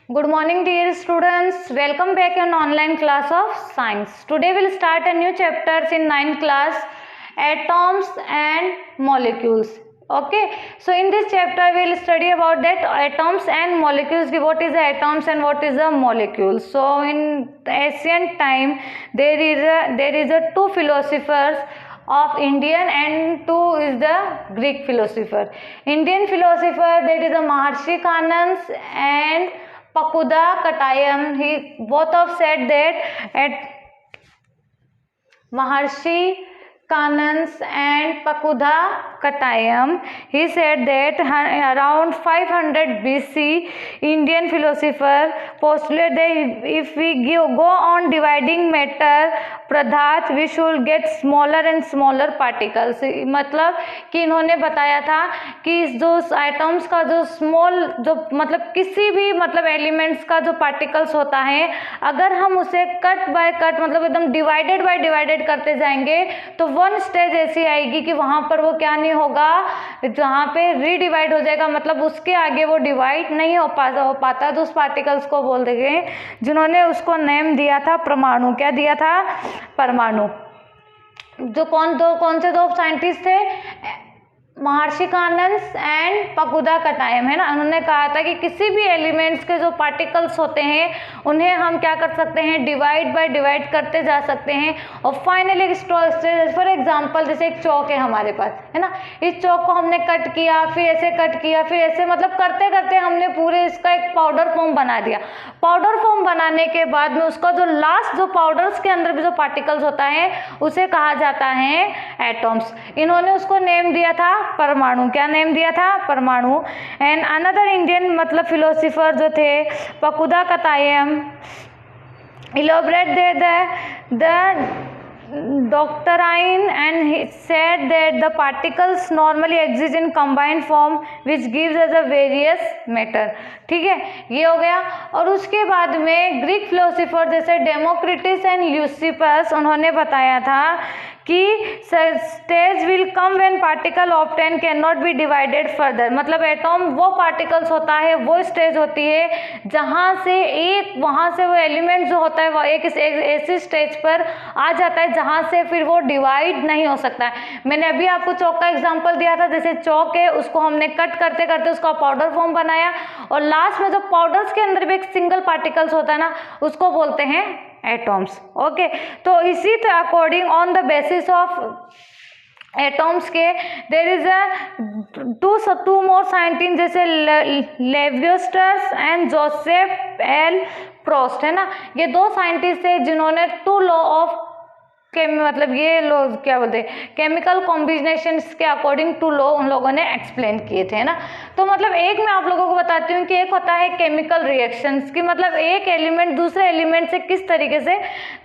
Good morning dear students, welcome back in online class of science. Today we'll start a new chapters in 9th class, atoms and molecules. Okay, so in this chapter we'll study about that atoms and molecules, what is the atoms and what is the molecules. So in ancient time there is a two philosophers of Indian and two is the Greek philosopher. Indian philosopher, that is a Maharshi Kanans and Pakuda Katayam. He both of said that at Maharshi Kanans and Pakuda Katayam, he said that around 500 BC, Indian philosopher postulated that if we go on dividing matter पदार्थ we should get smaller and smaller particles. मतलब कि इन्होंने बताया था कि जो atoms का जो स्मॉल जो मतलब किसी भी मतलब एलिमेंट्स का जो पार्टिकल्स होता है, अगर हम उसे कट बाय कट मतलब एकदम डिवाइडेड बाय डिवाइडेड करते जाएंगे तो वन स्टेज ऐसी आएगी कि वहाँ पर वो क्या नहीं होगा, जहाँ पे रीडिवाइड हो जाएगा, मतलब उसके आगे वो डिवाइड नहीं हो पाता तो उस पार्टिकल्स को बोल देंगे, जिन्होंने उसको नेम दिया था परमाणु. क्या दिया था? परमाणु. जो कौन से दो साइंटिस्ट थे? महर्षि कानंस एंड पकुदा कटायम, है ना. उन्होंने कहा था कि किसी भी एलिमेंट्स के जो पार्टिकल्स होते हैं उन्हें हम क्या कर सकते हैं, डिवाइड बाय डिवाइड करते जा सकते हैं और फाइनली फॉर एग्जांपल जैसे एक चौक है हमारे पास, है ना. इस चौक को हमने कट किया, फिर ऐसे कट किया, फिर ऐसे मतलब करते करते हमने पूरे इसका एक पाउडर फॉर्म बना दिया. पाउडर फॉर्म बनाने के बाद में उसका जो लास्ट जो पाउडर्स के अंदर भी जो पार्टिकल्स होता है उसे कहा जाता है एटॉम्स. इन्होंने उसको नेम दिया था परमाणु. क्या नेम दिया था? परमाणु. एंड अनदर इंडियन मतलब फिलोसोफर जो थे पकुदा कतायम, elaborate the doctrine and he said that the particles normally exist in combined form which gives us a various matter. ठीक है, ये हो गया. और उसके बाद में ग्रीक फिलोसोफर जैसे डेमोक्रिटस एंड ल्यूसिपस, उन्होंने बताया था कि stage will come when particle obtain can not B divided further. मतलब एटॉम वो पार्टिकल्स होता है, वो स्टेज होती है जहाँ से एक वहाँ से वो एलिमेंट जो होता है वो एक ऐसी स्टेज पर आ जाता है जहाँ से फिर वो डिवाइड नहीं हो सकता है. मैंने अभी आपको चौक का एग्जांपल दिया था. जैसे चौक है उसको हमने कट करते करते उसका पाउडर फॉर्म बनाया और लास्ट में जो पाउडर्स के अंदर भी एक सिंगल पार्टिकल्स होता है ना, उसको बोलते हैं एटॉम्स. ओके, तो इसी according on the basis of atoms के there is a two more scientist जैसे Lavoisier and Joseph L Proust, है ना. ये दो साइंटिस्ट थे जिन्होंने टू लॉ ऑफ मतलब ये लोग क्या बोलते हैं केमिकल कॉम्बिनेशंस के अकॉर्डिंग टू लॉ उन लोगों ने एक्सप्लेन किए थे, ना. तो मतलब एक मैं आप लोगों को बताती हूँ कि एक होता है केमिकल रिएक्शंस की, मतलब एक एलिमेंट दूसरे एलिमेंट से किस तरीके से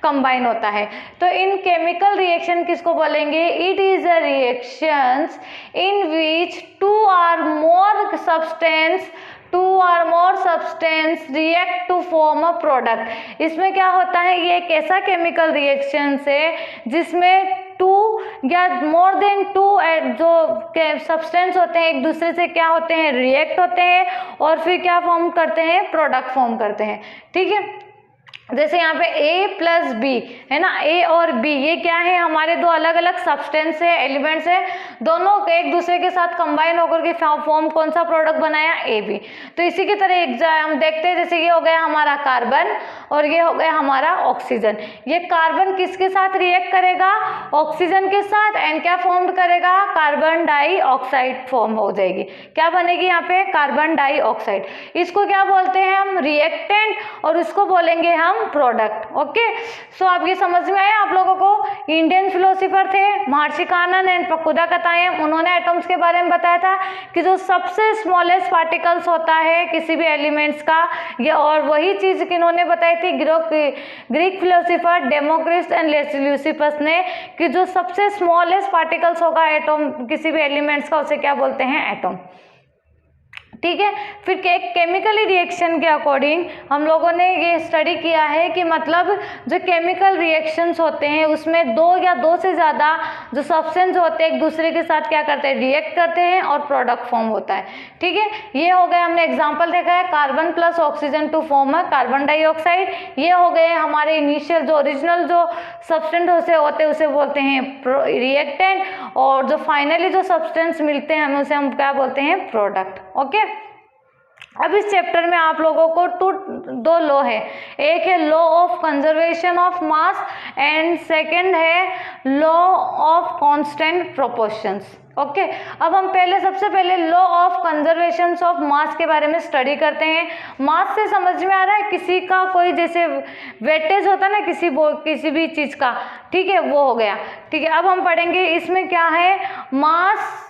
कंबाइन होता है. तो इन केमिकल रिएक्शन किसको बोलेंगे? It is a reactions in which two or more substance react to form a product. इसमें क्या होता है, ये एक ऐसा केमिकल रिएक्शन है जिसमें टू या मोर देन टू जो सब्सटेंस होते हैं एक दूसरे से क्या होते हैं, रिएक्ट होते हैं और फिर क्या फॉर्म करते हैं, प्रोडक्ट फॉर्म करते हैं. ठीक है, जैसे यहाँ पे A प्लस बी, है ना. A और B ये क्या है, हमारे दो अलग अलग सब्सटेंस है, एलिमेंट्स है, दोनों एक दूसरे के साथ कंबाइन होकर के फॉर्म कौन सा प्रोडक्ट बनाया, AB. तो इसी की तरह हम देखते हैं, जैसे ये हो गया हमारा कार्बन और ये हो गया हमारा ऑक्सीजन. ये कार्बन किसके साथ रिएक्ट करेगा, ऑक्सीजन के साथ, एंड क्या फॉर्म करेगा, कार्बन डाइऑक्साइड फॉर्म हो जाएगी. क्या बनेगी यहाँ पे, कार्बन डाइऑक्साइड. इसको क्या बोलते हैं हम, रिएक्टेंट, और इसको बोलेंगे हम प्रोडक्ट. ओके, सो अब ये समझ में आया आप लोगों को. इंडियन फिलोसोफर थे महर्षि कानन एंड पकुदा कतायम, उन्होंने एटम्स के बारे में बताया था कि जो सबसे स्मॉलेस्ट पार्टिकल्स होता है किसी भी एलिमेंट्स का, ये और वही चीज किन्होंने बताई थी Greek philosopher Democritus and Leucippus ने, कि जो सबसे स्मॉलेस्ट पार्टिकल्स होगा एटम किसी भी एलिमेंट्स का उसे क्या बोलते हैं, एटम. ठीक है। फिर केमिकली रिएक्शन के अकॉर्डिंग हम लोगों ने ये स्टडी किया है कि मतलब जो केमिकल रिएक्शंस होते हैं उसमें दो या दो से ज़्यादा जो सब्सटेंस होते हैं एक दूसरे के साथ क्या करते हैं, रिएक्ट करते हैं और प्रोडक्ट फॉर्म होता है। ठीक है, ये हो गए, हमने एग्जांपल देखा है carbon plus oxygen to form है कार्बन डाइऑक्साइड। ये हो गए हमारे इनिशियल जो ओरिजिनल जो सब्सटेंस होते हैं उसे बोलते हैं रिएक्टेंट, और जो फाइनली जो सब्सटेंस मिलते हैं हमें उसे हम क्या बोलते हैं, प्रोडक्ट। ओके, अब इस चैप्टर में आप लोगों को दो लॉ है, एक है law of conservation of mass and second है law of constant proportions. Okay, अब हम सबसे पहले law of conservation of mass के बारे में स्टडी करते हैं। मास से समझ में आ रहा है, किसी का कोई जैसे वेटेज होता है ना किसी भी चीज का, ठीक है, वो हो गया। ठीक है, अब हम पढ़ेंगे इसमें क्या है, mass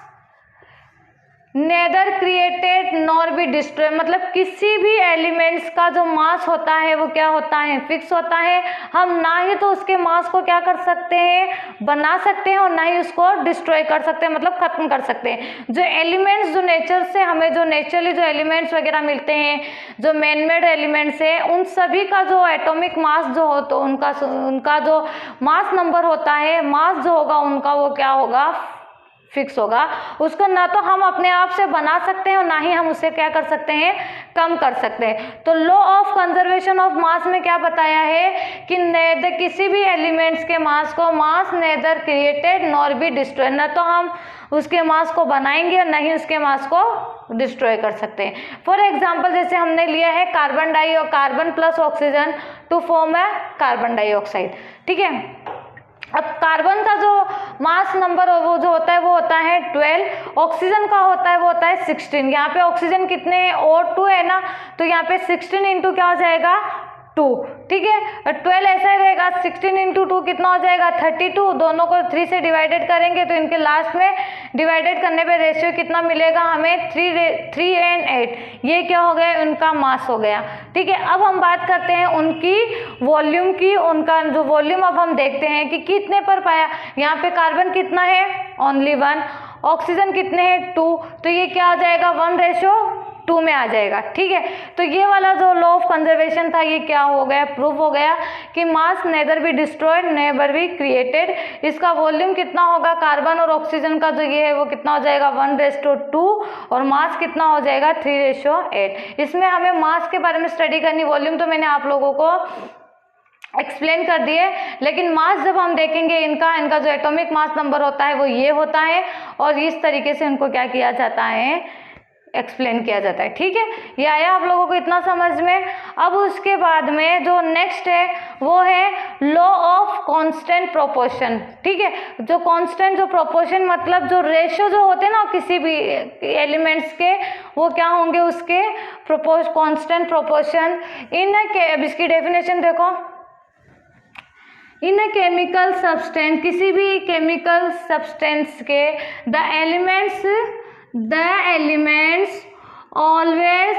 neither created nor be destroy, मतलब किसी भी एलिमेंट्स का जो मास होता है वो क्या होता है, फिक्स होता है। हम ना ही तो उसके मास को क्या कर सकते हैं, बना सकते हैं, और ना ही उसको डिस्ट्रॉय कर सकते हैं, मतलब खत्म कर सकते हैं। जो एलिमेंट्स जो नेचर से हमें जो नेचुरली जो एलिमेंट्स वगैरह मिलते हैं, जो मैन मेड एलिमेंट्स है, उन सभी का जो एटॉमिक मास जो हो तो उनका जो मास नंबर होता है, मास जो होगा उनका वो क्या होगा, फिक्स होगा। उसको ना तो हम अपने आप से बना सकते हैं और ना ही हम उसे क्या कर सकते हैं, कम कर सकते हैं। तो लॉ ऑफ कंजर्वेशन ऑफ मास में क्या बताया है कि नेदर किसी भी एलिमेंट्स के मास को mass neither created nor be destroy, ना तो हम उसके मास को बनाएंगे और ना ही उसके मास को डिस्ट्रॉय कर सकते हैं। फॉर एग्जाम्पल जैसे हमने लिया है carbon plus oxygen to form है कार्बन डाइऑक्साइड। ठीक है, अब कार्बन का जो मास नंबर वो जो होता है वो होता है 12, ऑक्सीजन का होता है वो होता है 16। यहाँ पे ऑक्सीजन कितने हैं, O2 है ना, तो यहाँ पे 16 इंटू क्या हो जाएगा, 2। ठीक है, 12 ऐसा ही रहेगा, 16 इंटू 2 कितना हो जाएगा, 32। दोनों को 3 से डिवाइडेड करेंगे तो इनके लास्ट में डिवाइडेड करने पे रेशियो कितना मिलेगा हमें, 3 and 8। ये क्या हो गया, उनका मास हो गया। ठीक है, अब हम बात करते हैं उनकी वॉल्यूम की। उनका जो वॉल्यूम अब हम देखते हैं कि कितने पर पाया। यहाँ पे कार्बन कितना है, ओनली 1, ऑक्सीजन कितने हैं 2, तो ये क्या आ जाएगा, 1:2 में आ जाएगा। ठीक है, तो ये वाला जो लॉ ऑफ कंजर्वेशन था ये क्या हो गया, प्रूव हो गया कि mass neither be destroyed never be created. इसका वॉल्यूम कितना होगा, कार्बन और ऑक्सीजन का जो ये है वो कितना हो जाएगा, 1:2, और मास कितना हो जाएगा, 3:8। इसमें हमें मास के बारे में स्टडी करनी, वॉल्यूम तो मैंने आप लोगों को एक्सप्लेन कर दिए, लेकिन मास जब हम देखेंगे इनका जो एटॉमिक मास नंबर होता है वो ये होता है, और इस तरीके से इनको क्या किया जाता है, एक्सप्लेन किया जाता है। ठीक है, ये आया आप लोगों को इतना समझ में। अब उसके बाद में जो नेक्स्ट है वो है लॉ ऑफ कांस्टेंट प्रोपोर्शन। ठीक है, जो कांस्टेंट जो प्रोपोर्शन मतलब जो रेशियो जो होते हैं ना किसी भी एलिमेंट्स के, वो क्या होंगे उसके कांस्टेंट प्रोपोर्शन इन अब इसकी डेफिनेशन देखो, इन केमिकल सब्सटेंस, किसी भी केमिकल सब्सटेंस के the elements always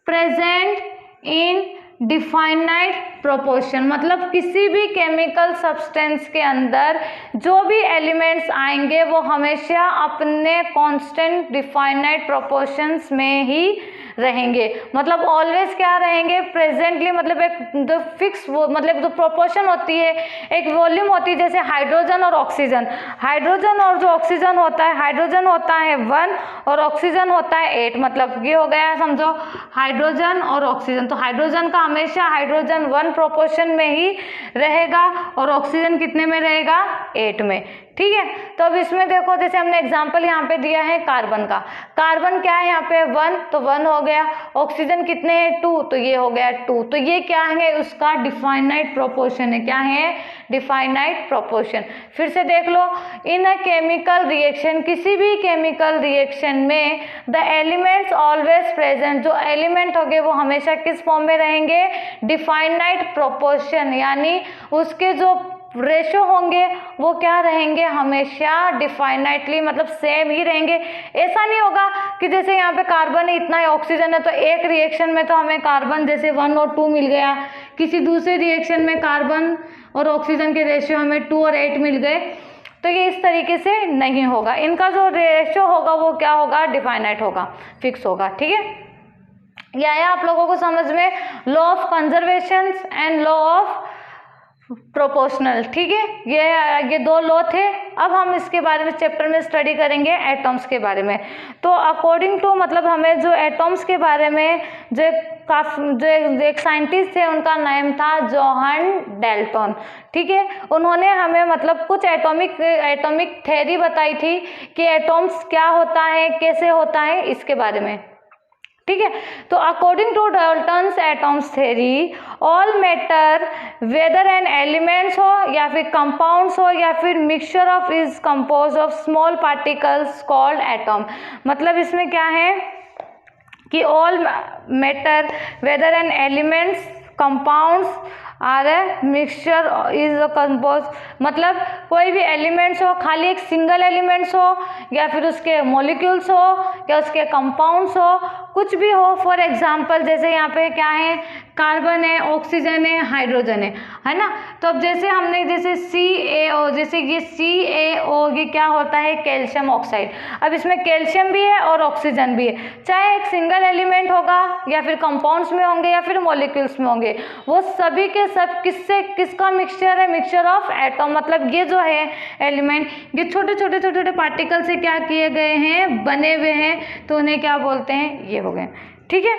present in definite proportion, मतलब किसी भी केमिकल सब्सटेंस के अंदर जो भी एलिमेंट्स आएंगे वो हमेशा अपने कांस्टेंट डिफाइनाइट प्रोपोर्शंस में ही रहेंगे। मतलब ऑलवेज क्या रहेंगे, प्रेजेंटली, मतलब एक जो फिक्स वो मतलब जो प्रोपोर्शन होती है, एक वॉल्यूम होती है, जैसे हाइड्रोजन और ऑक्सीजन, हाइड्रोजन और जो ऑक्सीजन होता है, हाइड्रोजन होता है 1 और ऑक्सीजन होता है 8, मतलब ये हो गया समझो हाइड्रोजन और ऑक्सीजन। तो हाइड्रोजन का हमेशा हाइड्रोजन 1 प्रोपोर्शन में ही रहेगा और ऑक्सीजन कितने में रहेगा, 8 में। ठीक है, तो अब इसमें देखो जैसे हमने एग्जांपल यहाँ पे दिया है कार्बन का, कार्बन क्या है यहाँ पे 1, तो 1 हो गया, ऑक्सीजन कितने हैं 2, तो ये हो गया 2, तो ये क्या है उसका डिफाइनाइट प्रोपोर्शन है, क्या है, डिफाइनाइट प्रोपोर्शन। फिर से देख लो, इन अ केमिकल रिएक्शन, किसी भी केमिकल रिएक्शन में द एलिमेंट्स ऑलवेज प्रेजेंट, जो एलिमेंट होंगे वो हमेशा किस फॉर्म में रहेंगे, डिफाइनाइट प्रोपोर्शन, यानी उसके जो रेशो होंगे वो क्या रहेंगे, हमेशा डिफाइनाइटली, मतलब सेम ही रहेंगे। ऐसा नहीं होगा कि जैसे यहाँ पे कार्बन है इतना है, ऑक्सीजन है, तो एक रिएक्शन में तो हमें कार्बन जैसे 1 और 2 मिल गया, किसी दूसरे रिएक्शन में कार्बन और ऑक्सीजन के रेशियो हमें 2 और 8 मिल गए। तो तो ये इस तरीके से नहीं होगा, इनका जो रेशियो होगा वो क्या होगा, डिफाइनाइट होगा, फिक्स होगा। ठीक है, ये आया आप लोगों को समझ में, law of conservation and law of proportional. ठीक है, ये दो लॉ थे। अब हम इसके बारे में चैप्टर में स्टडी करेंगे एटॉम्स के बारे में। तो अकॉर्डिंग टू मतलब हमें जो एटॉम्स के बारे में जो एक साइंटिस्ट थे उनका नाम था जोहान डाल्टन। ठीक है, उन्होंने हमें मतलब कुछ एटॉमिक थ्योरी बताई थी कि एटॉम्स क्या होता है, कैसे होता है, इसके बारे में। ठीक है, तो according to Dalton's atoms theory, all matter whether an elements हो या फिर कंपाउंड्स हो या फिर mixture of is compose of small particles called atom. मतलब इसमें क्या है कि all matter whether an elements compounds or a mixture is compose, मतलब कोई भी एलिमेंट्स हो, खाली एक सिंगल एलिमेंट्स हो या फिर उसके मॉलिक्यूल्स हो या उसके कंपाउंड्स हो, कुछ भी हो। फॉर एग्जांपल जैसे यहाँ पे क्या है, कार्बन है, ऑक्सीजन है, हाइड्रोजन है ना। तो अब जैसे हमने जैसे CaO, जैसे ये CaO ये क्या होता है, कैल्शियम ऑक्साइड। अब इसमें कैल्शियम भी है और ऑक्सीजन भी है, चाहे एक सिंगल एलिमेंट होगा या फिर कंपाउंड्स में होंगे या फिर मॉलिक्यूल्स में होंगे, वो सभी के सब किसका मिक्सचर है, मिक्सचर ऑफ एटॉम। मतलब ये जो है एलिमेंट, ये छोटे छोटे पार्टिकल से क्या किए गए हैं, बने हुए हैं, तो उन्हें क्या बोलते हैं, ये हो गए। ठीक है,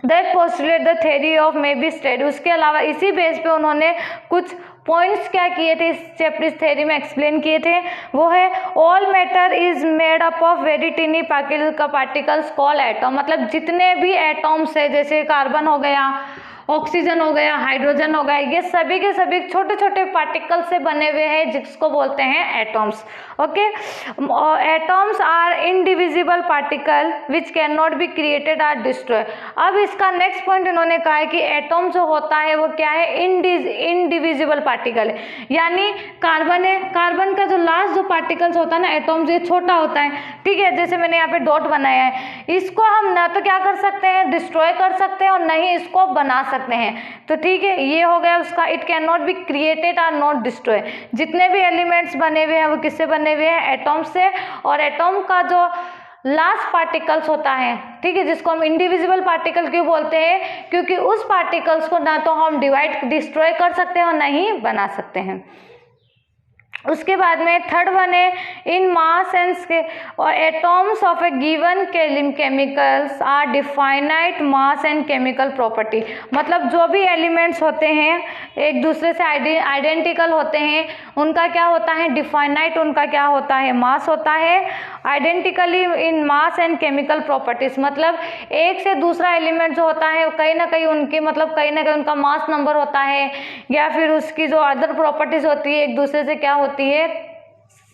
that postulate the theory of may be state. उसके अलावा इसी बेस पे उन्होंने कुछ पॉइंट्स क्या किए थे, इस चैप्टर इस थ्योरी में एक्सप्लेन किए थे। वो है all matter is made up of very टिनी particles call atom. मतलब जितने भी एटॉम्स है, जैसे कार्बन हो गया, ऑक्सीजन हो गया, हाइड्रोजन हो गया, ये सभी के सभी छोटे छोटे पार्टिकल से बने हुए हैं जिसको बोलते हैं atoms. Okay, atoms are indivisible particle which can not be created or destroy. अब इसका नेक्स्ट पॉइंट इन्होंने कहा है कि एटॉम जो होता है वो क्या है, इनडिविजिबल पार्टिकल है। यानी कार्बन है, कार्बन का जो लास्ट जो पार्टिकल्स होता है ना एटॉम्स, ये छोटा होता है। ठीक है, जैसे मैंने यहाँ पे डॉट बनाया है, इसको हम ना तो क्या कर सकते हैं, डिस्ट्रॉय कर सकते हैं और ना ही इसको बना सकते हैं। तो ठीक है, ये हो गया उसका, it can not be created और नॉट डिस्ट्रॉय। जितने भी एलिमेंट्स बने हुए हैं वो किससे बने हुए हैं, एटॉम से। और एटॉम का जो लास्ट पार्टिकल्स होता है, ठीक है, जिसको हम इंडिविजिबल पार्टिकल क्यों बोलते हैं, क्योंकि उस पार्टिकल्स को ना तो हम डिस्ट्रॉय कर सकते हैं और ना ही बना सकते हैं। उसके बाद में थर्ड वन है इन मास एंड और atoms of a given chemicals are definite mass and chemical property. मतलब जो भी एलिमेंट्स होते हैं एक दूसरे से आइडेंटिकल होते हैं, उनका क्या होता है, डिफाइनाइट उनका क्या होता है, मास होता है, identically in mass and chemical properties. मतलब एक से दूसरा एलिमेंट जो होता है कहीं ना कहीं उनकी मतलब कहीं ना कहीं उनका मास नंबर होता है या फिर उसकी जो अदर प्रॉपर्टीज होती है एक दूसरे से क्या होती है,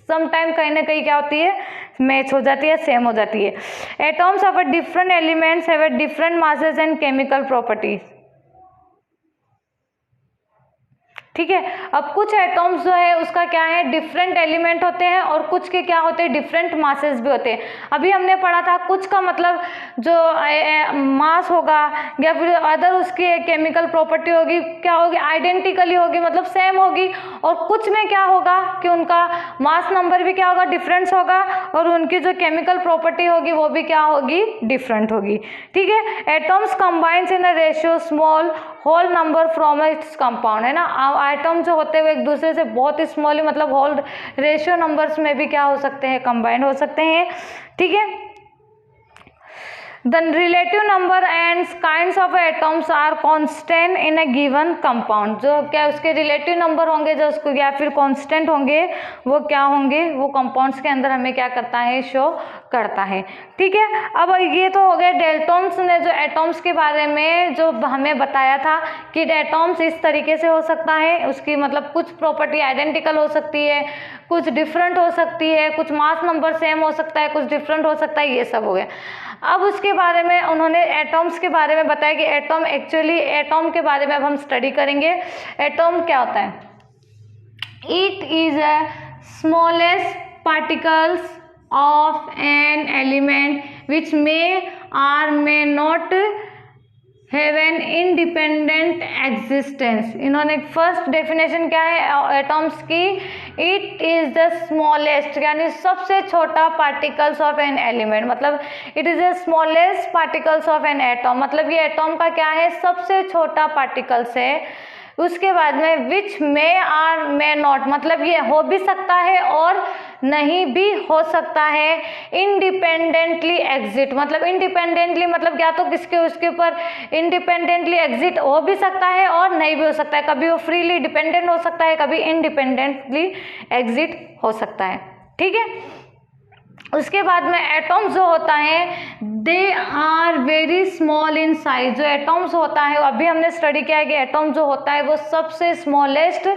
समटाइम कहीं ना कहीं क्या होती है, मैच हो जाती है, सेम हो जाती है। Atoms of a different elements have a different masses and chemical properties. ठीक है, अब कुछ एटॉम्स जो है उसका क्या है, डिफरेंट एलिमेंट होते हैं और कुछ के क्या होते हैं, डिफरेंट मासेस भी होते हैं। अभी हमने पढ़ा था कुछ का मतलब जो मास होगा या फिर अदर उसकी केमिकल प्रॉपर्टी होगी, क्या होगी, आइडेंटिकली होगी, मतलब सेम होगी। और कुछ में क्या होगा कि उनका मास नंबर भी क्या होगा, डिफरेंस होगा, और उनकी जो केमिकल प्रॉपर्टी होगी वो भी क्या होगी, डिफरेंट होगी। ठीक है, atoms combines in a ratio small whole number from its compound, है ना। आइटम जो होते हुए एक दूसरे से बहुत ही स्मॉल, मतलब होल रेशियो नंबर्स में भी क्या हो सकते हैं, कंबाइन हो सकते हैं। ठीक है, the relative number and kinds of atoms are constant in a given compound. जो क्या उसके रिलेटिव नंबर होंगे जो उसको या फिर कांस्टेंट होंगे वो क्या होंगे, वो कंपाउंड्स के अंदर हमें क्या करता है, शो करता है। ठीक है, अब ये तो हो गया डाल्टन्स ने जो एटॉम्स के बारे में जो हमें बताया था कि एटॉम्स इस तरीके से हो सकता है, उसकी मतलब कुछ प्रॉपर्टी आइडेंटिकल हो सकती है, कुछ डिफरेंट हो सकती है, कुछ मास नंबर सेम हो सकता है, कुछ डिफरेंट हो सकता है, ये सब हो गया। अब उसके बारे में उन्होंने एटॉम्स के बारे में बताया कि एटॉम एक्चुअली एटॉम के बारे में अब हम स्टडी करेंगे। एटॉम क्या होता है, it is a smallest particles of an element which may or may not have an independent existence. इन्होंने फर्स्ट डेफिनेशन क्या है एटॉम्स की, इट इज द स्मॉलेस्ट यानी सबसे छोटा पार्टिकल्स ऑफ एन एलिमेंट, मतलब it is the smallest particles of an atom, मतलब ये एटॉम का क्या है, सबसे छोटा पार्टिकल्स है। उसके बाद में विच मे आर मे नॉट, मतलब ये हो भी सकता है और नहीं भी हो सकता है। इंडिपेंडेंटली एग्जिट, मतलब इंडिपेंडेंटली मतलब क्या तो किसके उसके ऊपर इंडिपेंडेंटली एग्जिट हो भी सकता है और नहीं भी हो सकता है, कभी वो फ्रीली डिपेंडेंट हो सकता है, कभी इंडिपेंडेंटली एग्जिट हो सकता है। ठीक है, उसके बाद में एटॉम्स जो होता है they are very small in size. जो एटॉम्स होता है अभी हमने स्टडी किया है कि एटॉम जो होता है वो सबसे स्मॉलेस्ट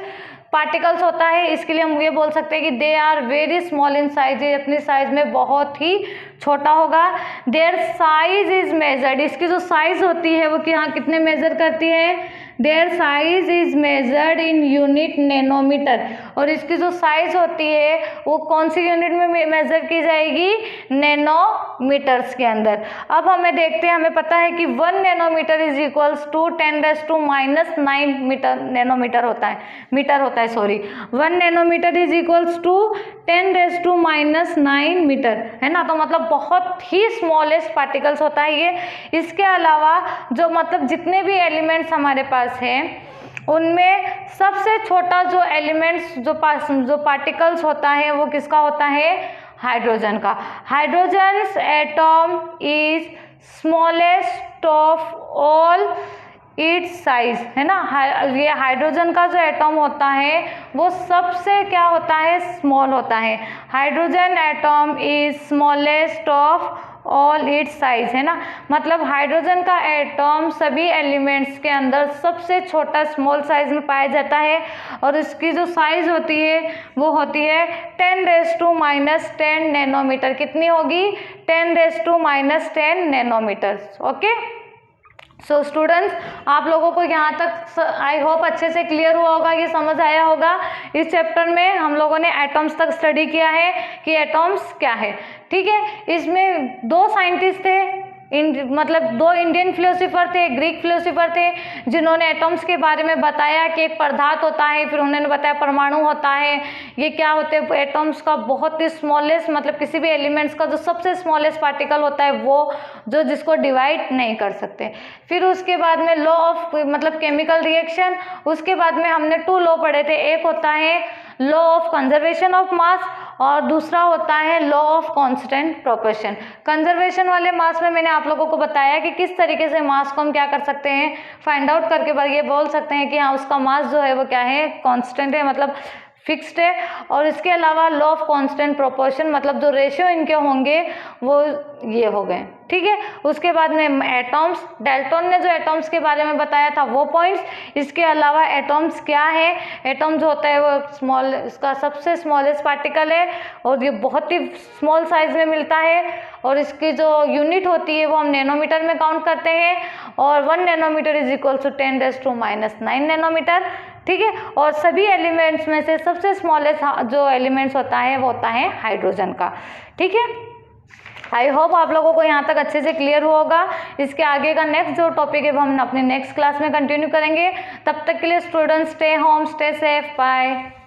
पार्टिकल्स होता है, इसके लिए हम ये बोल सकते हैं कि they are very small in size, ये अपनी साइज में बहुत ही छोटा होगा। देयर साइज इज मेजर्ड, इसकी जो साइज होती है वो यहाँ कितने मेजर करती है, their size is measured in unit nanometer, और इसकी जो साइज होती है वो कौन सी यूनिट में मेजर की जाएगी, नैनोमीटर्स के अंदर। अब हमें देखते हैं, हमें पता है कि 1 nanometer is equals to 10⁻⁹ meter, nanometer होता है, मीटर होता है sorry, 1 nanometer is equals to 10⁻⁹ meter, है ना। तो मतलब बहुत ही स्मॉलेस्ट पार्टिकल्स होता है ये। इसके अलावा जो मतलब जितने भी एलिमेंट्स हमारे पास है उनमें सबसे छोटा जो एलिमेंट्स जो पार्टिकल्स होता है वो किसका होता है, हाइड्रोजन का। Hydrogens atom is smallest of all it's size, है ना। ये हाइड्रोजन का जो एटॉम होता है वो सबसे क्या होता है, स्मॉल होता है। Hydrogen atom is smallest of all it's size, है ना, मतलब हाइड्रोजन का एटॉम सभी एलिमेंट्स के अंदर सबसे छोटा स्मॉल साइज में पाया जाता है, और इसकी जो साइज होती है वो होती है 10⁻⁻10 नैनोमीटर। कितनी होगी, 10⁻⁻10 नैनोमीटर। ओके, सो स्टूडेंट्स, आप लोगों को यहाँ तक आई होप अच्छे से क्लियर हुआ होगा, ये समझ आया होगा। इस चैप्टर में हम लोगों ने एटॉम्स तक स्टडी किया है कि एटॉम्स क्या है। ठीक है, इसमें 2 साइंटिस्ट थे, मतलब 2 इंडियन फिलोसोफर थे, एक ग्रीक फिलोसोफर थे, जिन्होंने एटॉम्स के बारे में बताया कि एक पदार्थ होता है, फिर उन्होंने बताया परमाणु होता है, ये क्या होते हैं, एटॉम्स का बहुत ही स्मॉलेस्ट, मतलब किसी भी एलिमेंट्स का जो सबसे स्मॉलेस्ट पार्टिकल होता है वो जो जिसको डिवाइड नहीं कर सकते। फिर उसके बाद में लॉ ऑफ मतलब केमिकल रिएक्शन, उसके बाद में हमने 2 लॉ पढ़े थे, एक होता है लॉ ऑफ कंजर्वेशन ऑफ मास और दूसरा होता है law of constant proportion. Conservation वाले मास में मैंने आप लोगों को बताया कि किस तरीके से मास को हम क्या कर सकते हैं, फाइंड आउट करके ये बोल सकते हैं कि हाँ उसका मास जो है वो क्या है, कांस्टेंट है, मतलब फिक्स्ड है। और इसके अलावा लॉ ऑफ कांस्टेंट प्रोपोर्शन, मतलब जो रेशियो इनके होंगे वो ये हो गए। ठीक है, उसके बाद में एटॉम्स, डाल्टन ने जो एटॉम्स के बारे में बताया था वो पॉइंट्स। इसके अलावा एटॉम्स क्या है, एटॉम जो होता है वो स्मॉल, इसका सबसे स्मॉलेस्ट पार्टिकल है और ये बहुत ही स्मॉल साइज में मिलता है, और इसकी जो यूनिट होती है वो हम नैनोमीटर में काउंट करते हैं, और 1 nanometer is equal to 10⁻⁹ nanometer. ठीक है, और सभी एलिमेंट्स में से सबसे स्मॉलेस्ट जो एलिमेंट्स होता है वो होता है हाइड्रोजन का। ठीक है, आई होप आप लोगों को यहाँ तक अच्छे से क्लियर हुआ होगा। इसके आगे का नेक्स्ट जो टॉपिक है वो हम अपने नेक्स्ट क्लास में कंटिन्यू करेंगे। तब तक के लिए students stay home, stay safe, bye.